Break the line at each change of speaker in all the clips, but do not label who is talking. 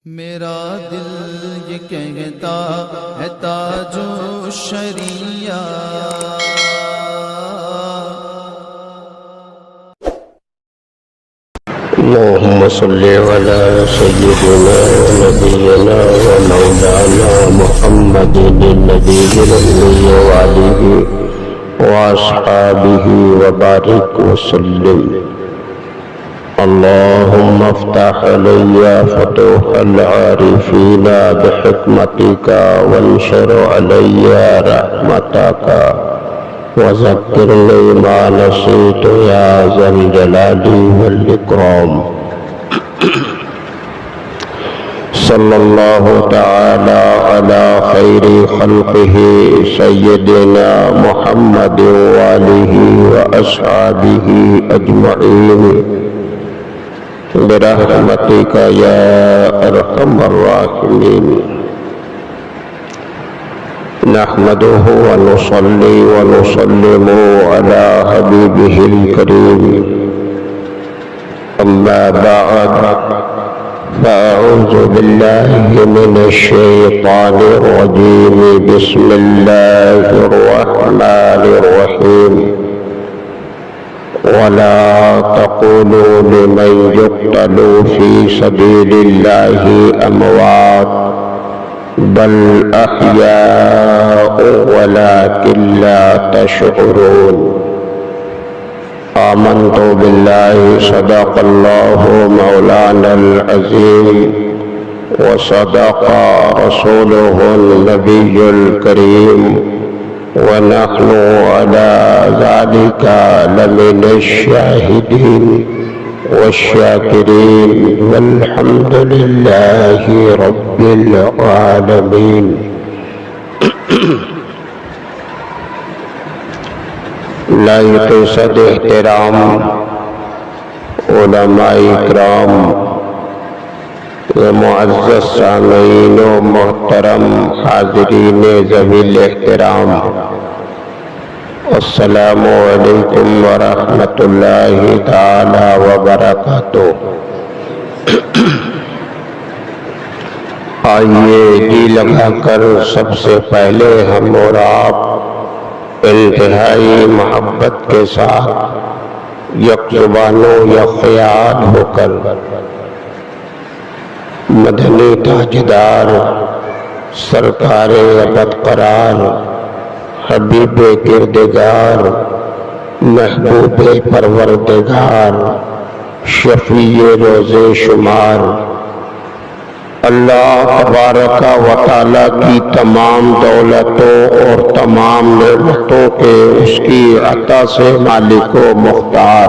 میرا دل یہ کہتا ہے تاج الشریعہ،
اللهم صل على سيدنا ونبينا ومولانا محمد النبي الأمي وآله وأصحابه وبارك وسلم. اللهم افتح علي فتوح العارفين بحكمتك وانشر علي رحمتك وذكرني ما نسيت يا ذا الجلال والإكرام. صلى الله تعالى على خير خلقه سيدنا محمد وآله وأصحابه أجمعين برحمتك يا أرحم الراحمين. نحمده ونصلي ونسلم على حبيبه الكريم. أما بعد، فأعوذ بالله من الشيطان الرجيم. بسم الله الرحمن الرحيم. ولا تقولوا لمن يقتل في سبيل الله أموات بل أحياء ولكن لا تشعرون. آمنت بالله صدق الله مولانا العظيم وصدق رسوله النبي الكريم ونحن على ذلك لمن الشاهدين والشاكرين والحمد لله رب العالمين. لائق صد احترام علماء اکرام، معزز سامعین و محترم حاضرین ذوی الاحترام، السلام علیکم ورحمۃ اللہ تعالی وبرکاتہ. آئیے جی لگا کر سب سے پہلے ہم اور آپ انتہائی محبت کے ساتھ یک زبان و یک خیال ہو کر مدنی تاجدار سرکار ابد قرار حبیب کردگار محبوب پروردگار شفیع روز شمار اللہ تبارک و تعالیٰ کی تمام دولتوں اور تمام نعمتوں کے اس کی عطا سے مالک و مختار،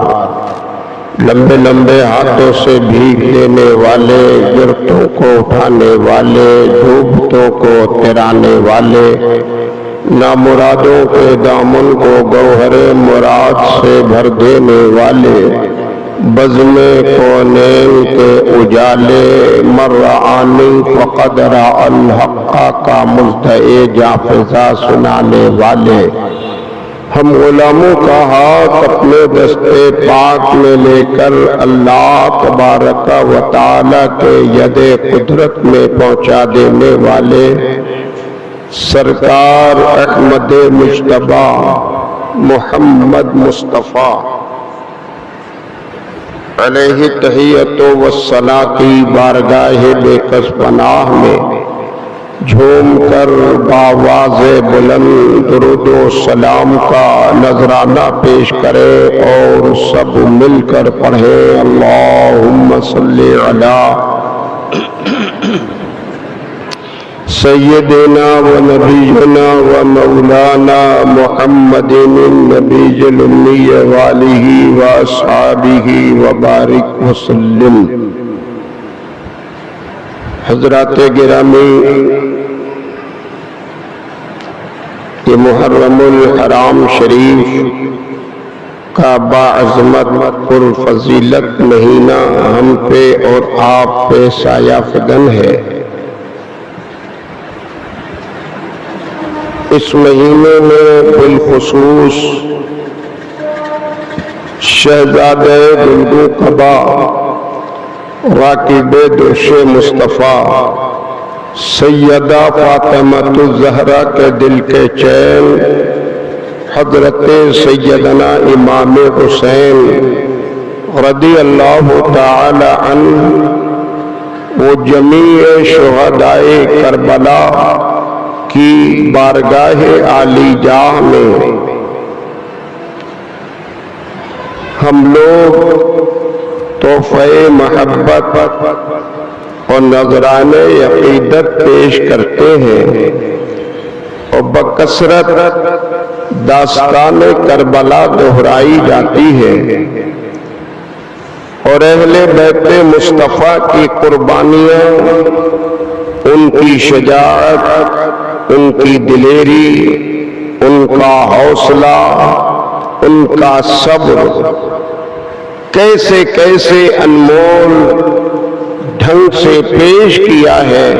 لمبے لمبے ہاتھوں سے بھیگ لینے والے، گرتوں کو اٹھانے والے، ڈوبتوں کو تیرانے والے، نامرادوں کے دامن کو گوہر مراد سے بھر دینے والے، بزم کونین کے اجالے، مرعانی فقد رأى الحق کا مزدعِ جافزہ سنانے والے، ہم غلاموں کا ہاتھ اپنے دستے پاک میں لے کر اللہ تبارک و تعالی کے ید قدرت میں پہنچا دینے والے سرکار احمد مجتبی محمد مصطفیٰ علیہ تحیت و الصلاۃ کی بارگاہ بے کس پناہ میں جھوم کر بآواز بلند درود و سلام کا نذرانہ پیش کرے اور سب مل کر پڑھے اللہم صلی علی سیدنا و نبینا و مولانا محمد النبی الأمی وآلہ و اصحابہ وبارک وسلم. حضرات گرامی، یہ محرم الحرام شریف کا باعظمت پرفضیلت مہینہ ہم پہ اور آپ پہ سایہ فگن ہے. اس مہینے میں بالخصوص شہزادہ گلگو قبا راکب دوش مصطفیٰ سیدہ فاطمۃ الزہرا کے دل کے چین حضرت سیدنا امام حسین رضی اللہ تعالی عنہ وہ جمیع شہدائے کربلا کی بارگاہ عالی جاہ میں ہم لوگ تحفہ محبت اور نذران عقیدت پیش کرتے ہیں اور بکثرت داستان کربلا دہرائی جاتی ہے اور اہل بیت مصطفیٰ کی قربانیاں، ان کی شجاعت، ان کی دلیری، ان کا حوصلہ، ان کا صبر کیسے کیسے انمول ڈھنگ سے پیش کیا ہے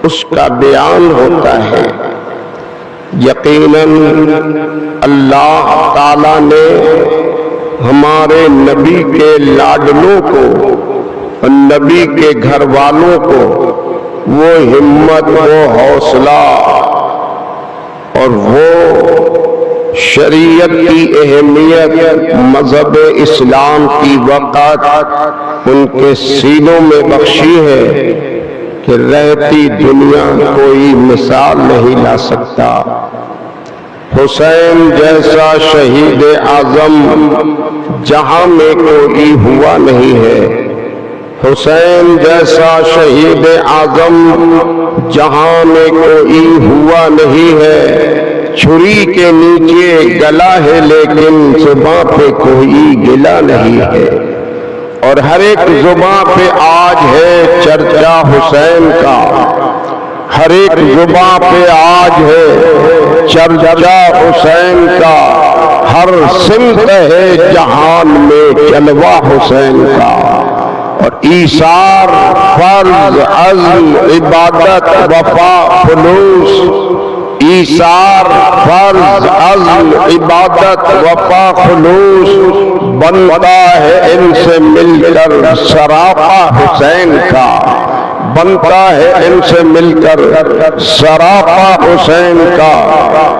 اس کا بیان ہوتا ہے۔ یقیناً اللہ تعالیٰ نے ہمارے نبی کے لاڈلوں کو اور نبی کے گھر والوں کو وہ ہمت، وہ حوصلہ اور وہ شریعت کی اہمیت، مذہب اسلام کی وقت ان کے سینوں میں بخشی ہے کہ رہتی دنیا کوئی مثال نہیں لا سکتا۔ حسین جیسا شہید اعظم جہاں میں کوئی ہوا نہیں ہے، حسین جیسا شہید اعظم جہاں میں کوئی ہوا نہیں ہے۔ چھری کے نیچے گلا ہے لیکن زباں پہ کوئی گلا نہیں ہے، اور ہر ایک زباں پہ آج ہے چرچا حسین کا، ہر ایک زباں پہ آج ہے چرچا حسین کا، ہر سمت ہے جہان میں جلوہ حسین کا۔ اور ایثار، فرض، عزم، عبادت، وفا، خلوص، ایثار، فرض، عزم، عبادت، وفا، خلوص بنتا ہے ان سے مل کر سراپا حسین کا، بنتا ہے ان سے مل کر سراپا حسین کا۔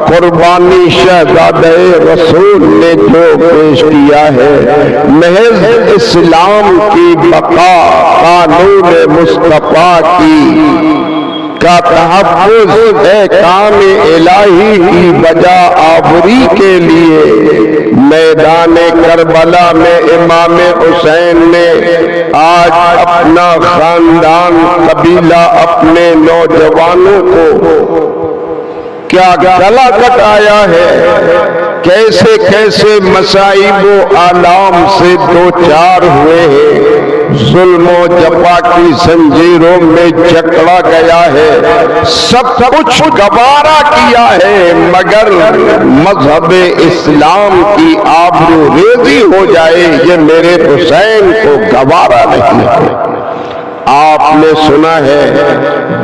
قربانی شہزادہ رسول نے جو پیش کیا ہے، محض اسلام کی بقا، قانون مصطفیٰ کا تحفظ ہے، کام الہی کی بجا آوری کے لیے میدان کربلا میں امام حسین نے آج اپنا خاندان، قبیلہ، اپنے نوجوانوں کو کیا گلا کٹایا ہے، کیسے کیسے مصائب و آلام سے دوچار ہوئے ہیں، ظلم و جفا کی زنجیروں میں جکڑا گیا ہے، سب کچھ گوارا کیا ہے مگر مذہب اسلام کی آبرو ریزی ہو جائے یہ میرے حسین کو گوارا نہیں ہے۔ آپ نے سنا ہے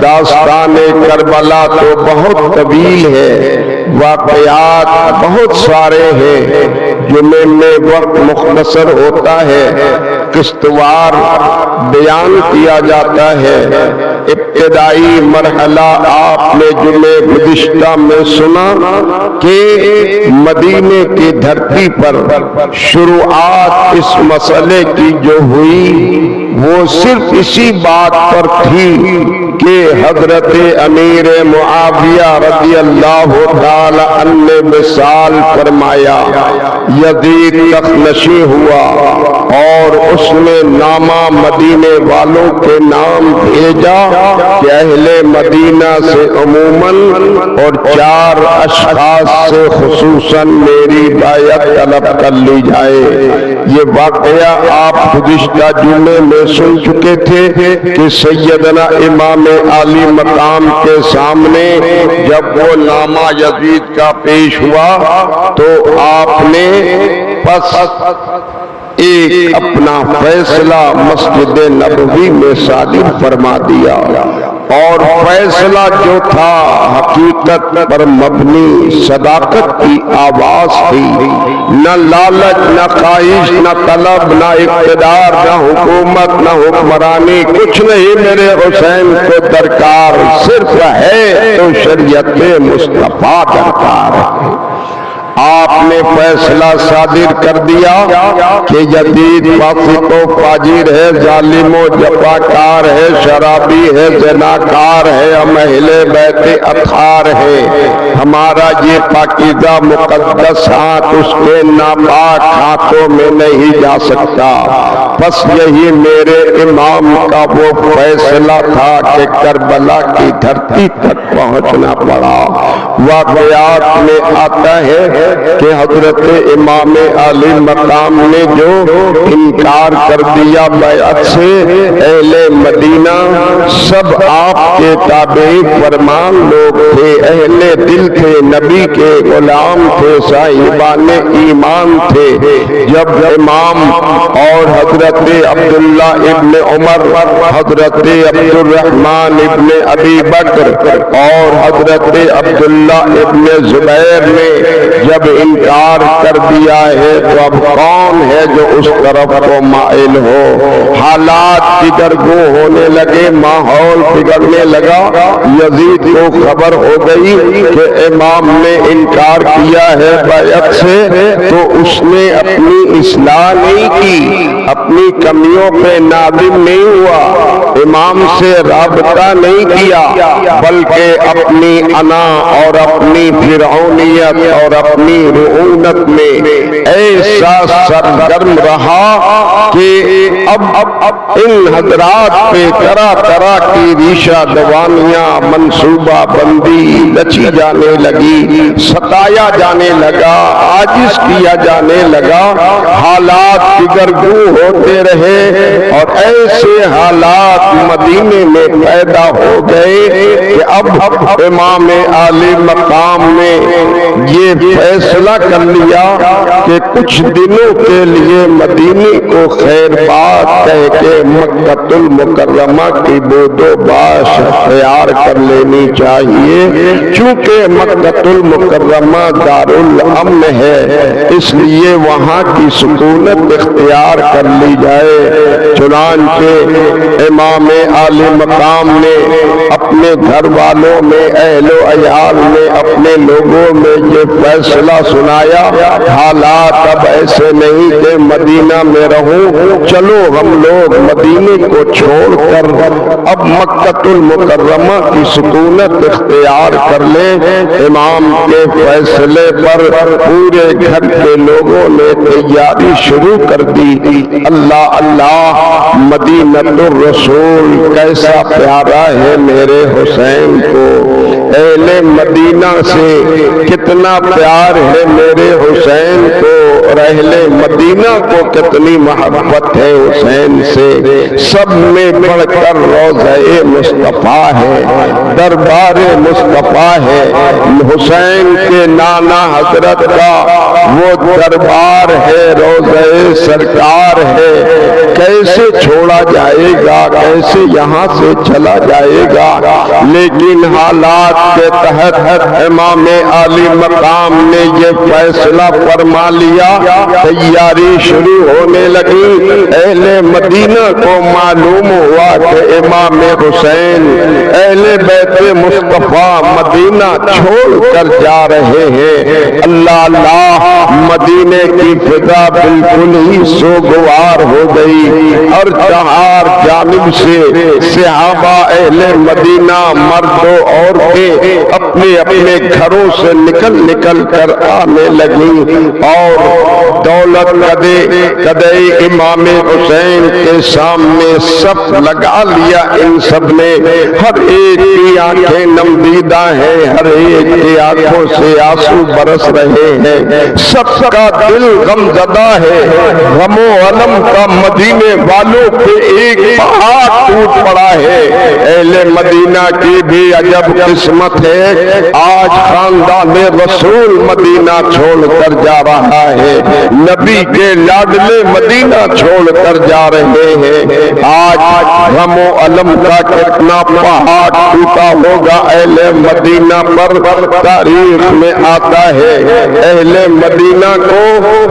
داستان کربلا تو بہت طویل ہے، واقعات بہت سارے ہیں، جنہیں میں وقت مختصر ہوتا ہے، قسطوار بیان کیا جاتا ہے۔ ابتدائی مرحلہ آپ نے جمعہ گزشتہ میں سنا کہ مدینے کی دھرتی پر شروعات اس مسئلے کی جو ہوئی وہ صرف اسی بات پر تھی کہ حضرت امیر معاویہ رضی اللہ تعالی عنہ نے وصال فرمایا، یزید تخنشی ہوا اور اس نے نامہ مدینے والوں کے نام بھیجا کہ اہل مدینہ سے عموماً اور 4 اشخاص سے خصوصاً میری بیعت طلب کر لی جائے۔ یہ واقعہ آپ گزشتہ جمعے میں سن چکے تھے کہ سیدنا امام عالی مقام کے سامنے جب وہ نامہ یزید کا پیش ہوا تو آپ نے پس ایک اپنا فیصلہ مسجد نبوی میں صادر فرما دیا۔ اور فیصلہ جو تھا حقیقت پر مبنی صداقت کی آواز تھی، نہ لالچ، نہ خواہش، نہ طلب، نہ اقتدار، نہ حکومت، نہ حکمرانی، کچھ نہیں میرے حسین کو درکار، صرف ہے تو شریعت مصطفیٰ درکار ہے۔ آپ نے فیصلہ صادر کر دیا کہ جدید فاسق و فاجر ہے، ظالم و جفاکار ہے، شرابی ہے، زناکار ہے، ہم اہل بیت اطہار ہے، ہمارا یہ پاکیزہ مقدس ہاتھ اس کے ناپاک ہاتھوں میں نہیں جا سکتا۔ بس یہی میرے امام کا وہ فیصلہ تھا کہ کربلا کی دھرتی تک پہنچنا پڑا۔ واقعات میں آتا ہے کہ حضرت امام علی مقام نے جو انکار کر دیا بیعت سے، اہل مدینہ سب آپ کے تابعی فرمان لوگ تھے، اہل دل تھے، نبی کے غلام تھے، صاحبان ایمان تھے۔ جب امام اور حضرت عبداللہ ابن عمر، حضرت عبد الرحمن ابن ابی بکر اور حضرت عبداللہ ابن زبیر نے جب انکار کر دیا ہے تو اب کون ہے جو اس طرف کو مائل ہو؟ حالات دگرگو ہونے لگے، ماحول بگڑنے لگا۔ یزید کو خبر ہو گئی کہ امام نے انکار کیا ہے بیعت سے، تو اس نے اپنی اصلاح نہیں کی، اپنی کمیوں پہ نادم نہیں ہوا، امام سے رابطہ نہیں کیا، بلکہ اپنی انا اور اپنی فرعونیت اور اپنی رعونت میں ایسا سرگرم رہا کہ اب ان حضرات پہ طرح طرح کی ریشہ دوانیاں، منصوبہ بندی رچی جانے لگی، ستایا جانے لگا، عاجز کیا جانے لگا۔ حالات دگرگو ہوتے رہے اور ایسے حالات مدینے میں پیدا ہو گئے کہ اب امام علی مقام نے یہ فیصلہ کر لیا کہ کچھ دنوں کے لیے مدینے کو خیر بات کہہ کے مکہ المکرمہ کی بود و باش اختیار کر لینی چاہیے، چونکہ مکہ المکرمہ دار الامن ہے، اس لیے وہاں کی سکونت اختیار کر لی جائے۔ چنانچہ امام علی مقام نے اپنے گھر والوں میں، اہل و عیال میں، اپنے لوگوں میں یہ فیصلہ سنایا، حالات اب ایسے نہیں کہ مدینہ میں رہوں، چلو ہم لوگ مدینے کو چھوڑ کر اب مکہ المکرمہ کی سکونت اختیار کر لیں۔ امام کے فیصلے پر پورے گھر کے لوگوں نے تیاری شروع کر دی۔ اللہ اللہ، مدینہ الرسول کیسا پیارا ہے میرے حسین کو، اہل مدینہ سے کتنا پیار ہے میرے حسین کو، اور اہل مدینہ کو کتنی محبت ہے حسین سے۔ سب میں بڑھ کر روضہ مصطفیٰ ہے، دربار مصطفیٰ ہے، حسین کے نانا حضرت کا وہ دربار ہے، روضہ سرکار ہے۔ کیسے چھوڑا جائے گا، کیسے یہاں سے چلا جائے گا؟ لیکن حالات کے تحت امام علی مقام نے یہ فیصلہ فرما لیا، تیاری شروع ہونے لگی۔ اہل مدینہ کو معلوم ہوا کہ امام حسین اہل بیت مصطفیٰ مدینہ چھوڑ کر جا رہے ہیں۔ اللہ اللہ، مدینے کی فضا بالکل ہی سوگوار ہو گئی، اور چہار جانب سے صحابہ اہل مدینہ، مرد و عورتیں اپنے اپنے گھروں سے نکل نکل کر آنے لگی، اور دولت قدے امام حسین کے سامنے صف لگا لیا۔ ان سب نے، ہر ایک کی آنکھیں نمدیدہ ہیں، ہر ایک کی آنکھوں سے آنسو برس رہے ہیں، سب کا دل غم زدہ ہے، غم و علم کا مدینہ مدینے والوں پہ ایک پہاڑ ٹوٹ پڑا ہے۔ اہل مدینہ کی بھی عجب قسمت ہے، آج خاندان رسول مدینہ چھوڑ کر جا رہا ہے، نبی کے لاڈلے مدینہ چھوڑ کر جا رہے ہیں۔ آج غم و علم کا کتنا پہاڑ ٹوٹا ہوگا اہل مدینہ پر، تاریخ میں آتا ہے۔ اہل مدینہ کو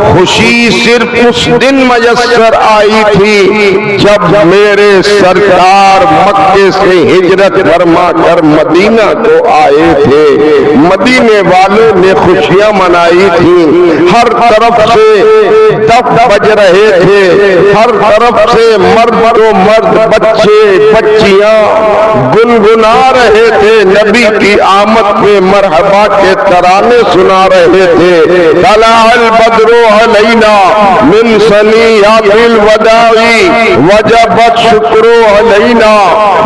خوشی صرف اس دن میسر آئی تھی جب میرے سرکار مکے سے ہجرت فرما کر مدینہ کو آئے تھے۔ مدینے والوں نے خوشیاں منائی تھی، ہر طرف سے دف بج رہے تھے، ہر طرف سے مرد و مرد، بچے بچیاں گنگنا رہے تھے، نبی کی آمد میں مرحبا کے ترانے سنا رہے تھے۔ طلع البدر علینا من ثنیات الوداع وجبت شکر علینا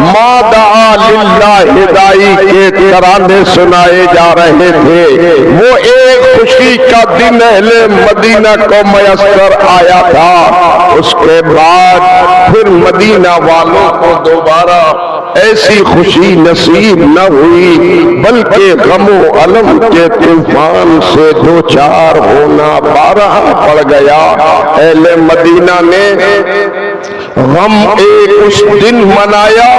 ما دعا للہ دائی کے ترانے سنائے جا رہے تھے۔ وہ ایک خوشی کا دن اہل مدینہ کو میسر آیا تھا، اس کے بعد پھر مدینہ والوں کو دوبارہ ایسی خوشی نصیب نہ ہوئی، بلکہ غم و علم کے طوفان سے دوچار ہونا بارہ پڑ گیا۔ اہل مدینہ نے غم ایک اس دن منایا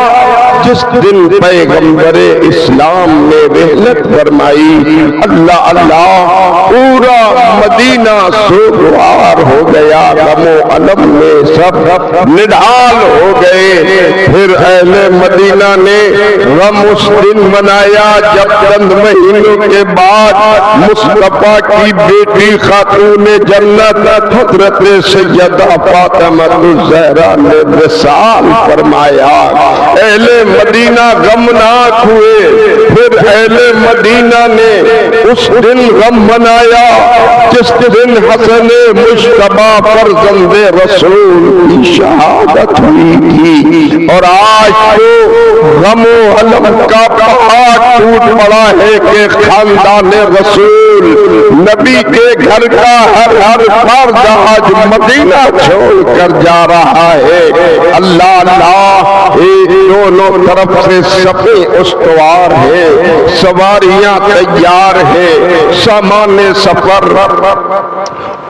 جس دن پیغمبر اسلام نے رحلت فرمائی۔ اللہ اللہ پورا مدینہ سوگوار ہو گیا، غم و علم میں سب نڈھال ہو گئے۔ پھر اہل مدینہ نے غم اس دن منایا جب چند مہینوں کے بعد مصطفیٰ کی بیٹی خاتون جنت حضرت سیدہ فاطمہ الزہرا نے وصال فرمایا۔ اہل مدینہ غمناک ہوئے۔ پھر اہل مدینہ نے اس دن غم منایا جس دن حسن مجتبی فرزند رسول کی شہادت ہوئی تھی، اور آج تو غم و علم کا پہاڑ ٹوٹ پڑا ہے کہ خاندان رسول نبی کے گھر کا ہر فرد آج مدینہ چھوڑ کر جا رہا ہے۔ اللہ اللہ، ایک دونوں طرف سے صفیں استوار ہے، سواریاں تیار ہے، سامان سفر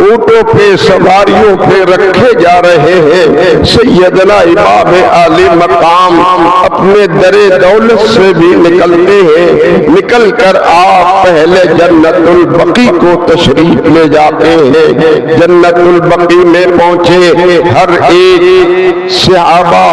اونٹوں پہ سواریوں پہ رکھے جا رہے ہیں۔ سیدنا امام عالی مقام اپنے در دولت سے بھی نکلتے ہیں، نکل کر آپ پہلے جنت البقیع کو تشریف لے جاتے ہیں۔ جنت البقیع میں پہنچے، ہر ایک صحابہ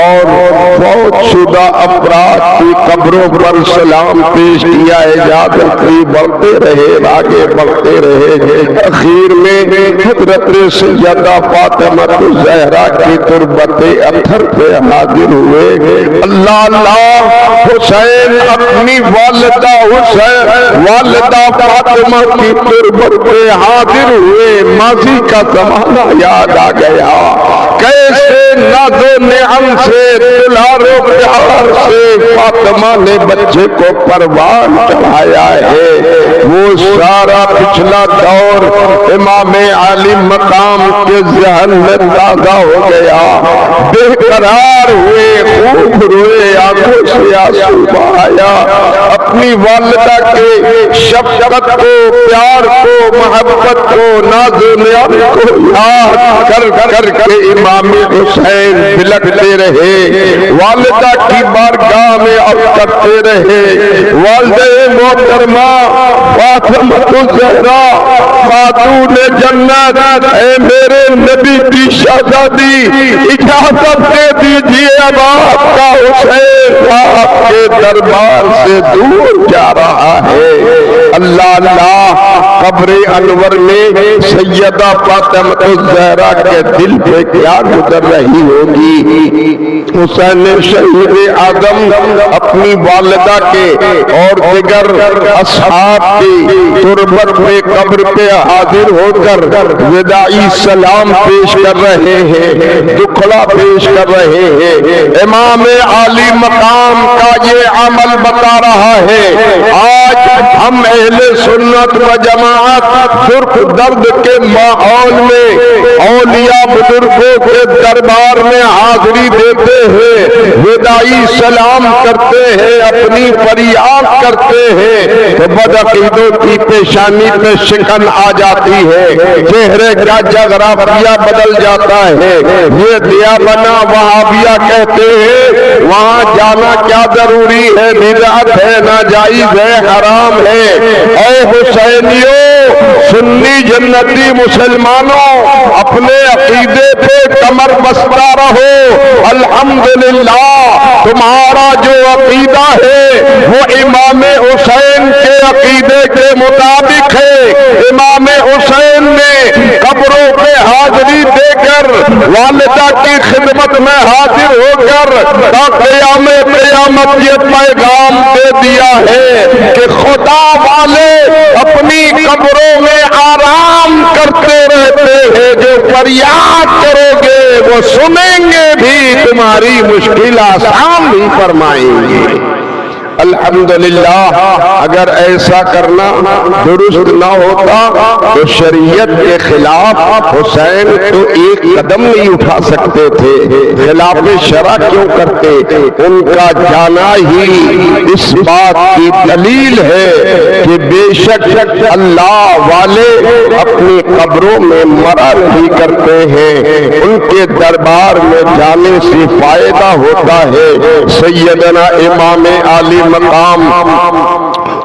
اور فوت شدہ افراد کی قبروں پر سلام پیش کیا، اجازت دی، بڑھتے رہے، آگے بڑھتے رہے۔ اخیر میں حضرت سیدہ فاطمہ الزہرا کی تربت اطہر پہ حاضر ہوئے۔ اللہ اللہ، حسین اپنی والدہ فاطمہ کی تربت پہ حاضر ہوئے۔ ماضی کا زمانہ یاد آ گیا، کیسے ناز و نعم سے، دلار و پیار سے فاطمہ نے بچے کو پروان چڑھایا ہے۔ وہ سارا پچھلا دور امام عالی مقام کے ذہن میں تازہ ہو گیا، بے قرار ہوئے، خوب روئے، آنکھوں سے آنسو بہایا، اپنی والدہ کے شفقت کو، پیار کو، محبت کو، ناز و نعم کو یاد کر کے امام حسین بلکتے رہے، والدہ کی بارگاہ میں عرض کرتے رہے، والدہ محترمہ فاطمہ الزہرا خاتون جنت، اے میرے نبی کی شہزادی، اجازت دے دیجئے، اب آپ کا حسین آپ کے دربار سے دور جا رہا ہے۔ اللہ اللہ، قبر انور میں سیدہ فاطمہ الزہرا کے دل پہ کیا گزر رہی ہوگی۔ حسین شہید اعظم اپنی والدہ کے اور دیگر اصحاب کی تربت میں قبر پہ حاضر ہو کر وداعی سلام پیش کر رہے ہیں، دکھڑا پیش کر رہے ہیں۔ امام عالی مقام کا یہ عمل بتا رہا ہے، آج ہم اہل سنت و جماعت جماعت درد کے ماحول میں اولیاء بزرگوں کے دربار میں حاضری دیتے ہیں، وداعی سلام کرتے ہیں، اپنی فریاد کرتے ہیں تو بدعقیدوں کی پیشانی پہ شکن آ جاتی ہے، چہرے کا جغرافیہ بدل جاتا ہے۔ یہ دیا بنا وہابیہ کہتے ہیں وہاں جانا کیا ضروری ہے، بدعت ہے، ناجائز ہے، حرام ہے۔ اے حسینیوں، سنی جنتی مسلمانوں، اپنے عقیدے پہ کمر بستہ رہو۔ الحمدللہ تمہارا جو عقیدہ ہے وہ امام حسین کے عقیدے کے مطابق ہے۔ امام حسین نے قبروں پہ حاضری دے کر والدہ کی خدمت میں حاضر ہو کر قیامت یہ پیغام دے دیا ہے کہ خدا والے اپنی قبروں میں آرام کرتے رہتے ہیں، جو فریاد کرو گے وہ سنیں گے بھی، تمہاری مشکل آسان بھی فرمائیں گے۔ الحمدللہ اگر ایسا کرنا درست نہ ہوتا تو شریعت کے خلاف حسین تو ایک قدم نہیں اٹھا سکتے تھے، خلاف شرع کیوں کرتے؟ ان کا جانا ہی اس بات کی دلیل ہے کہ بے شک اللہ والے اپنی قبروں میں مرد بھی کرتے ہیں، ان کے دربار میں جانے سے فائدہ ہوتا ہے۔ سیدنا امام علی مقام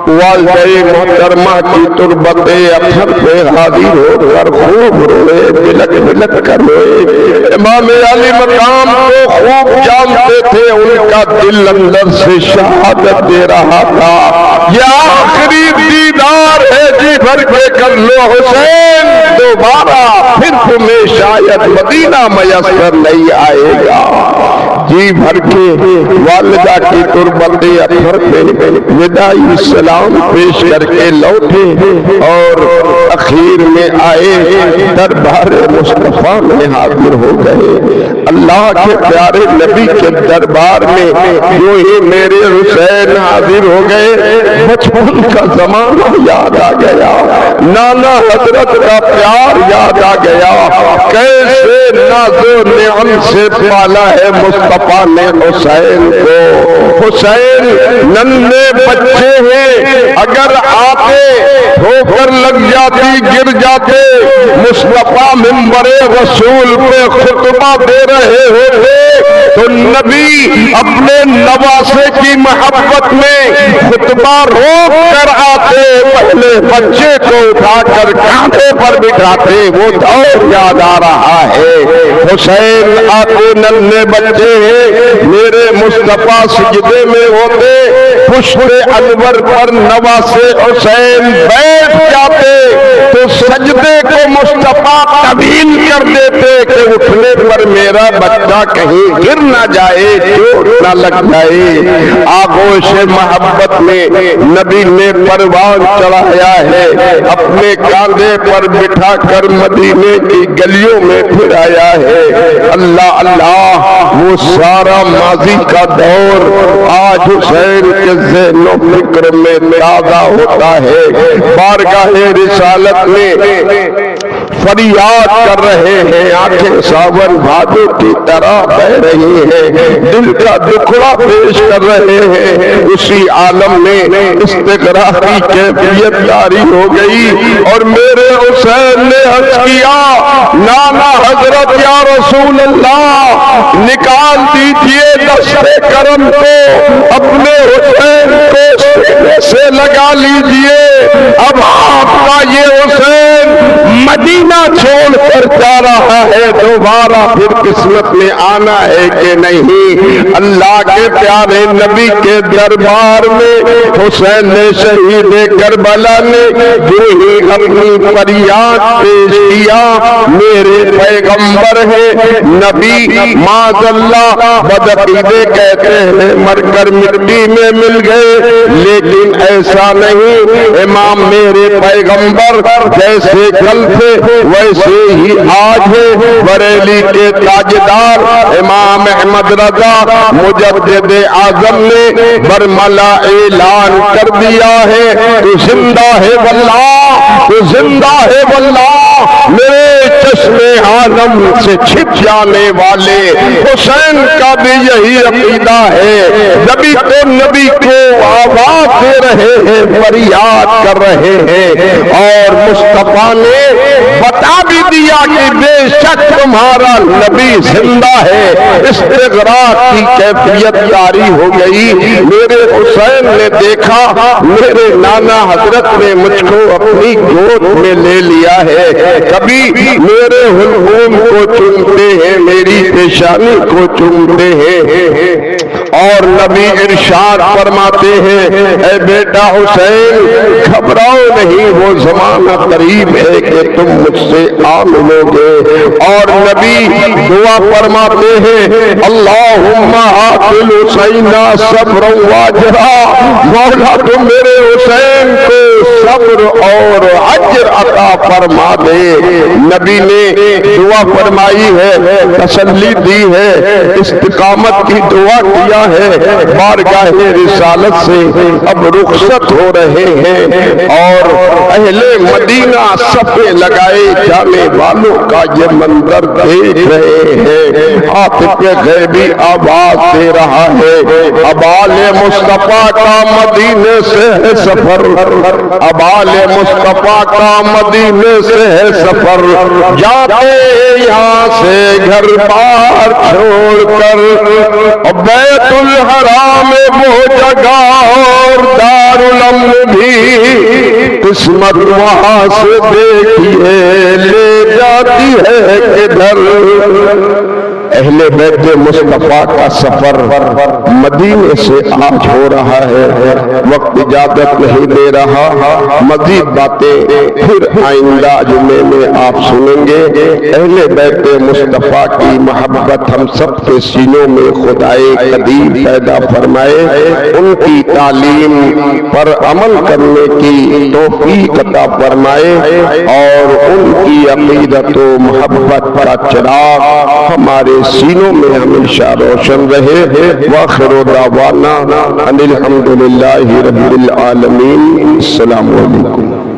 والدہ محترمہ کی تربت اطہر پہ حاضر ہو کر خوب روئے، بلک بلک کر روئے۔ امام علی مقام کو خوب جانتے تھے، ان کا دل اندر سے شہادت دے رہا تھا یہ آخری دیدار ہے، جی بھر کے کر لو حسین، دوبارہ پھر تمہیں شاید مدینہ میسر نہیں آئے گا۔ جی بھر کے والدہ کی تربت اطہر پہ وداعی سلام پیش کر کے لوٹے اور اخیر میں آئے دربار مصطفیٰ میں حاضر ہو گئے۔ اللہ کے پیارے نبی کے دربار میں جو ہی میرے حسین حاضر ہو گئے، بچپن کا زمانہ یاد آ گیا، نانا حضرت کا پیار یاد آ گیا، کیسے ناز و نعم سے پالا ہے مصطفیٰ نے حسین کو۔ حسین ننھے بچے ہیں، اگر آتے ہو کر لگ جاتی، گر جاتے، مصطفیٰ منبر رسول پہ خطبہ دے رہے ہوتے تو نبی اپنے نواسے کی محبت میں خطبہ روک کر آتے، پہلے بچے کو اٹھا کر کاندھے پر بٹھاتے، وہ دور یاد آ رہا ہے۔ حسین آتے ننھے بچے ہیں، میرے مصطفیٰ سجدے میں ہوتے، پشت انور پر نواسے حسین بیٹھ جاتے تو سجدے کو مصطفیٰ طویل کر دیتے کہ اٹھنے پر میرا بچہ کہیں گر نہ جائے، چوٹ نہ لگ جائے۔ آغوش محبت میں نبی نے پروان چڑھایا ہے، اپنے کاندھے پر بٹھا کر مدینے کی گلیوں میں پھرایا ہے۔ اللہ اللہ، وہ سارا ماضی کا دور آج حسین کے ذہن و فکر میں تازہ ہوتا ہے۔ بارگاہ رسالت میں فریاد کر رہے ہیں، آنکھیں ساون بھادو کی طرح بہ رہی ہیں، دل کا دکھڑا پیش کر رہے ہیں۔ اسی عالم میں استغراق کی کیفیت جاری ہو گئی اور میرے حسین نے عرض کیا، نانا حضرت یا رسول اللہ، نکال دیجئے دست کرم کو، اپنے حسین کو سینے سے لگا لیجئے، اب آپ کا یہ حسین مدینہ چھوڑ کر جا رہا ہے، دوبارہ پھر قسمت میں آنا ہے کہ نہیں۔ اللہ کے پیارے نبی کے دربار میں حسین نے شہید کربلا نے جو ہی اپنی فریاد پیش کیا، میرے پیغمبر ہے نبی معاذ اللہ بدعقیدے کہتے ہیں مر کر مٹی میں مل گئے، لیکن ایسا نہیں، امام میرے پیغمبر جیسے کل تھے ویسے ہی آج ہے۔ بریلی کے تاجدار امام احمد رضا مجدد اعظم نے برملا اعلان کر دیا ہے کہ زندہ ہے واللہ تو زندہ ہے واللہ میرے چشمے عالم سے چھپ جانے والے حسین کا بھی یہی عقیدہ ہے. نبی تو نبی کو آواز دے رہے ہیں, فریاد کر رہے ہیں, اور مصطفیٰ نے بتا بھی دیا کہ بے شک تمہارا نبی زندہ ہے. استغراق کی کیفیت جاری ہو گئی. میرے حسین نے دیکھا میرے نانا حضرت نے مجھ کو اپنی گود میں لے لیا ہے. کبھی میرے حلقوم کو چومتے ہیں, میری پیشانی کو چومتے ہیں, اور نبی ارشاد فرماتے ہیں اے بیٹا حسین گھبراؤ نہیں, وہ زمانہ قریب ہے کہ تم مجھ سے آ ملو گے. اور نبی دعا فرماتے ہیں اللہم آتل حسین صبر واجرا, مولا تو میرے حسین کو صبر اور اجر عطا فرما دے. نبی نے دعا فرمائی ہے, تسلی دی ہے, استقامت کی دعا کیا ہے. بارگاہ رسالت سے اب رخصت ہو رہے ہیں اور اہل مدینہ صفے لگائے جانے والوں کا یہ منظر دیکھ رہے ہیں. عاطف غیبی آواز دے رہا ہے ابال مصطفیٰ کا مدینے سے ہے سفر, ابال مصطفیٰ کا مدینے سے ہے سفر, جاتے یہاں سے گھر بار چھوڑ کر بیت الحرام وہ جگہ اور دارالامن بھی قسمت وہاں سے دیکھیے لے جاتی ہے کدھر. اہل بیت مصطفیٰ کا سفر مدینے سے آج ہو رہا ہے, وقت اجازت نہیں دے رہا, مزید باتیں پھر آئندہ جمعے میں آپ سنیں گے. اہل بیت مصطفیٰ کی محبت ہم سب کے سینوں میں خدائے قدیر پیدا فرمائے, ان کی تعلیم پر عمل کرنے کی توفیق عطا فرمائے, اور ان کی عقیدت و محبت کا چراغ ہمارے سینوں میں ہمیشہ روشن رہے. وآخر دعوانا ان الحمدللہ رب العالمین. السلام علیکم.